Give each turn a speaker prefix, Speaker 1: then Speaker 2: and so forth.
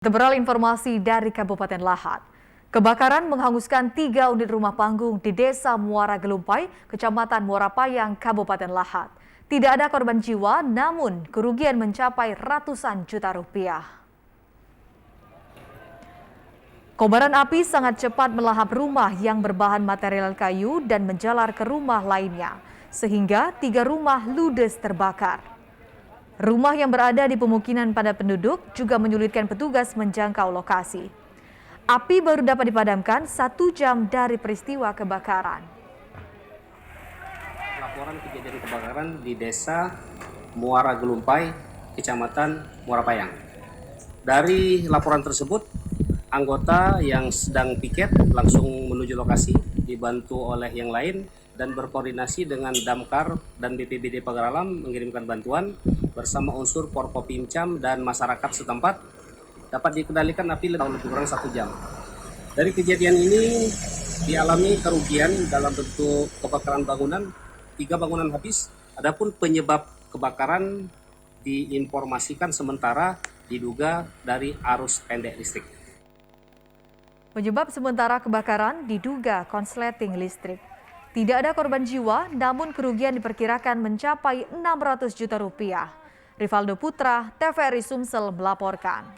Speaker 1: Beralih informasi dari Kabupaten Lahat. Kebakaran menghanguskan 3 unit rumah panggung di Desa Muara Gelumpai, Kecamatan Muara Payang, Kabupaten Lahat. Tidak ada korban jiwa, namun kerugian mencapai ratusan juta rupiah. Kobaran api sangat cepat melahap rumah yang berbahan material kayu dan menjalar ke rumah lainnya, sehingga 3 rumah ludes terbakar. Rumah yang berada di pemukiman padat penduduk juga menyulitkan petugas menjangkau lokasi. Api baru dapat dipadamkan 1 jam dari peristiwa kebakaran.
Speaker 2: Laporan kejadian kebakaran di Desa Muara Gelumpai, Kecamatan Muara Payang. Dari laporan tersebut, anggota yang sedang piket langsung menuju lokasi, dibantu oleh yang lain dan berkoordinasi dengan Damkar dan BPBD Pagar Alam mengirimkan bantuan bersama unsur Forkopimcam dan masyarakat setempat. Dapat dikendalikan api lebih kurang 1 jam. Dari kejadian ini dialami kerugian dalam bentuk kebakaran bangunan, 3 bangunan habis. Adapun penyebab kebakaran diinformasikan sementara diduga dari arus pendek listrik.
Speaker 1: Penyebab sementara kebakaran diduga konsleting listrik. Tidak ada korban jiwa, namun kerugian diperkirakan mencapai 600 juta rupiah. Rivaldo Putra, TVRI Sumsel melaporkan.